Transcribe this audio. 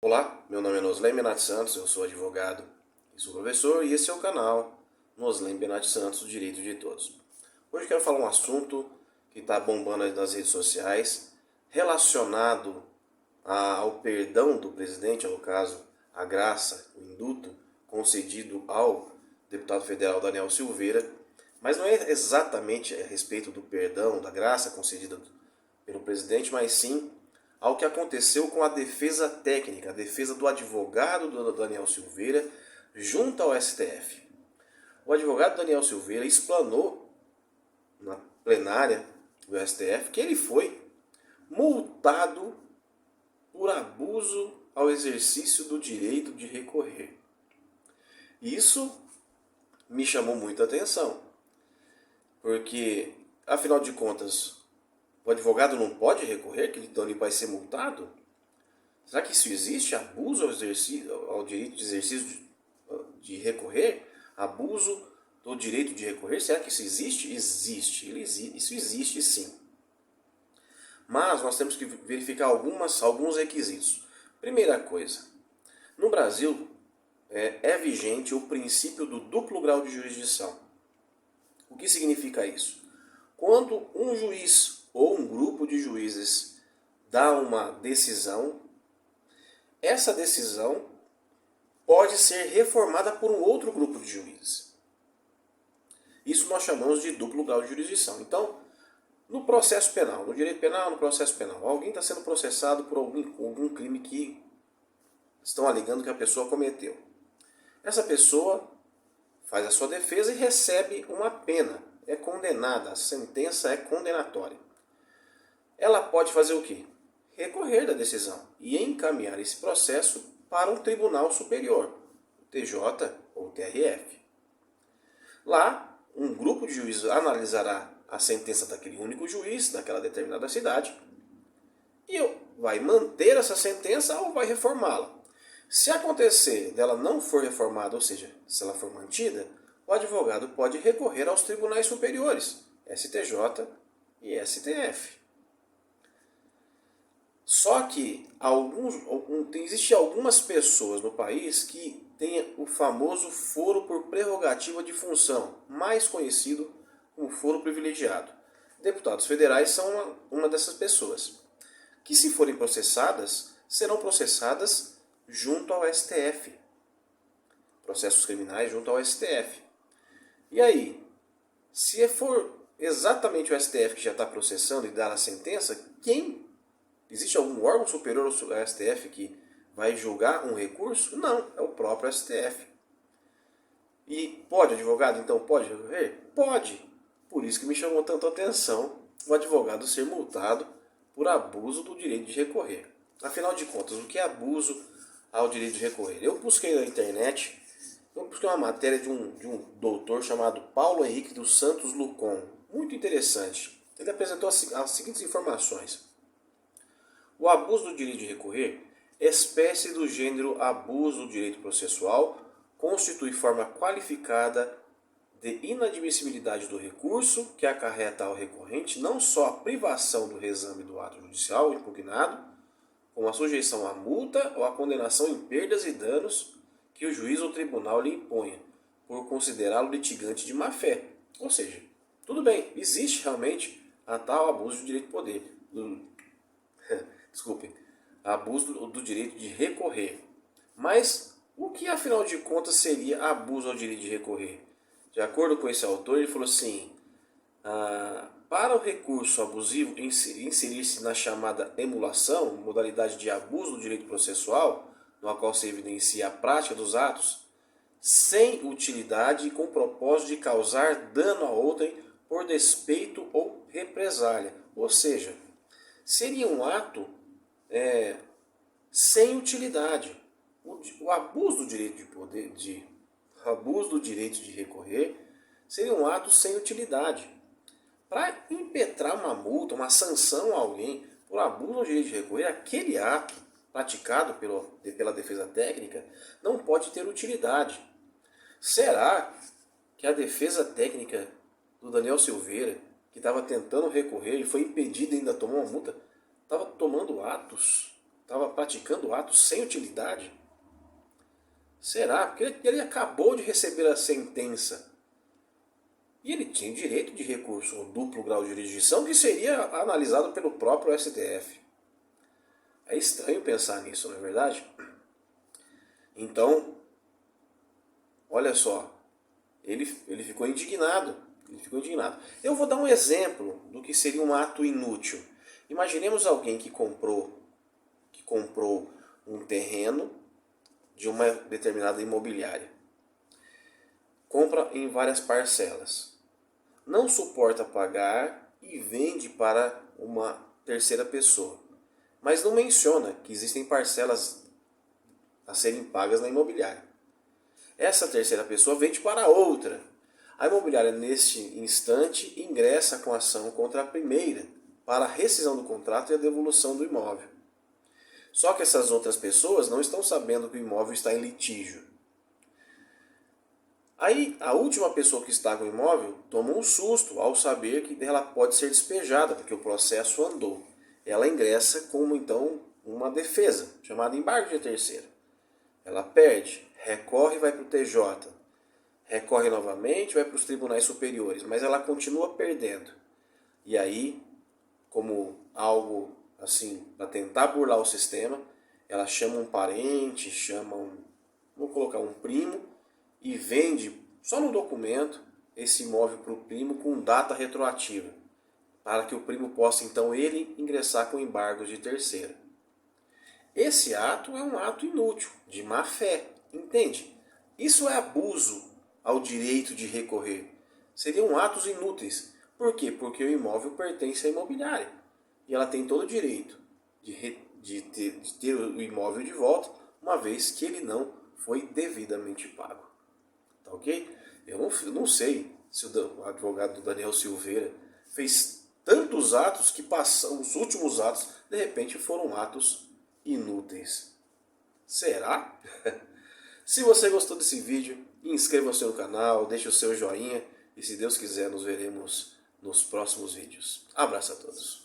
Olá, meu nome é Noslen Benatti Santos, eu sou advogado e sou professor e esse é o canal Noslen Benatti Santos, o Direito de Todos. Hoje eu quero falar um assunto que está bombando aí nas redes sociais relacionado ao perdão do presidente, no caso, a graça, o indulto concedido ao deputado federal Daniel Silveira, mas não é exatamente a respeito do perdão, da graça concedida pelo presidente, mas sim ao que aconteceu com a defesa técnica, a defesa do advogado do Daniel Silveira junto ao STF. O advogado Daniel Silveira explanou na plenária do STF que ele foi multado por abuso ao exercício do direito de recorrer. Isso me chamou muita atenção, porque, afinal de contas, o advogado não pode recorrer, que então ele vai ser multado? Será que isso existe? Abuso ao direito de exercício de recorrer? Abuso do direito de recorrer? Será que isso existe? Existe. Isso existe sim. Mas nós temos que verificar alguns requisitos. Primeira coisa, no Brasil é vigente o princípio do duplo grau de jurisdição. O que significa isso? Quando um juiz ou um grupo de juízes dá uma decisão, essa decisão pode ser reformada por um outro grupo de juízes. Isso nós chamamos de duplo grau de jurisdição. Então, no processo penal, no direito penal, no processo penal, alguém está sendo processado por algum crime que estão alegando que a pessoa cometeu. Essa pessoa faz a sua defesa e recebe uma pena, é condenada, a sentença é condenatória. Ela pode fazer o quê? Recorrer da decisão e encaminhar esse processo para um tribunal superior, o TJ ou o TRF. Lá, um grupo de juízes analisará a sentença daquele único juiz, daquela determinada cidade, e vai manter essa sentença ou vai reformá-la. Se acontecer dela não for reformada, ou seja, se ela for mantida, o advogado pode recorrer aos tribunais superiores, STJ e STF. Só que existem algumas pessoas no país que têm o famoso foro por prerrogativa de função, mais conhecido como foro privilegiado. Deputados federais são uma dessas pessoas, que se forem processadas, serão processadas junto ao STF. Processos criminais junto ao STF. E aí, se for exatamente o STF que já está processando e dar a sentença, existe algum órgão superior ao STF que vai julgar um recurso? Não, é o próprio STF. E pode o advogado, então, pode recorrer? Pode. Por isso que me chamou tanto a atenção o advogado ser multado por abuso do direito de recorrer. Afinal de contas, o que é abuso ao direito de recorrer? Eu busquei na internet, uma matéria de um doutor chamado Paulo Henrique dos Santos Lucon. Muito interessante. Ele apresentou as seguintes informações. O abuso do direito de recorrer, espécie do gênero abuso do direito processual, constitui forma qualificada de inadmissibilidade do recurso que acarreta ao recorrente não só a privação do reexame do ato judicial impugnado, como a sujeição à multa ou a condenação em perdas e danos que o juiz ou tribunal lhe imponha, por considerá-lo litigante de má-fé. Ou seja, tudo bem, existe realmente a tal abuso do direito de poder. Abuso do direito de recorrer. Mas o que afinal de contas seria abuso ao direito de recorrer? De acordo com esse autor, ele falou assim, para o recurso abusivo inserir-se na chamada emulação, modalidade de abuso do direito processual, no qual se evidencia a prática dos atos, sem utilidade e com o propósito de causar dano a outrem por despeito ou represália. Ou seja, seria um ato sem utilidade. O abuso do direito de poder, abuso do direito de recorrer, seria um ato sem utilidade. Para impetrar uma multa, uma sanção a alguém por abuso do direito de recorrer, aquele ato praticado pela defesa técnica não pode ter utilidade. Será que a defesa técnica do Daniel Silveira, que estava tentando recorrer e foi impedido e ainda tomou uma multa, estava tomando atos estava praticando atos sem utilidade? Será? Porque ele acabou de receber a sentença. E ele tinha direito de recurso ao duplo grau de jurisdição, que seria analisado pelo próprio STF. É estranho pensar nisso, não é verdade? Então, olha só, ele ficou indignado. Ele ficou indignado. Eu vou dar um exemplo do que seria um ato inútil. Imaginemos alguém que comprou um terreno de uma determinada imobiliária. Compra em várias parcelas. Não suporta pagar e vende para uma terceira pessoa. Mas não menciona que existem parcelas a serem pagas na imobiliária. Essa terceira pessoa vende para outra. A imobiliária, neste instante, ingressa com ação contra a primeira para a rescisão do contrato e a devolução do imóvel. Só que essas outras pessoas não estão sabendo que o imóvel está em litígio. Aí a última pessoa que está com o imóvel toma um susto ao saber que ela pode ser despejada, porque o processo andou. Ela ingressa como então uma defesa, chamada embargo de terceira. Ela perde, recorre e vai para o TJ. Recorre novamente, vai para os tribunais superiores, mas ela continua perdendo. E aí, como algo assim, para tentar burlar o sistema, ela chama um parente, vou colocar um primo, e vende só no documento esse imóvel para o primo com data retroativa, para que o primo possa então ele ingressar com embargos de terceira. Esse ato é um ato inútil, de má fé, entende? Isso é abuso ao direito de recorrer. Seriam atos inúteis. Por quê? Porque o imóvel pertence à imobiliária. E ela tem todo o direito de ter o imóvel de volta, uma vez que ele não foi devidamente pago. Tá ok? Eu não sei se o advogado Daniel Silveira fez tantos atos que os últimos atos, de repente, foram atos inúteis. Será? Se você gostou desse vídeo, inscreva-se no canal, deixe o seu joinha e, se Deus quiser, nos veremos nos próximos vídeos. Abraço a todos.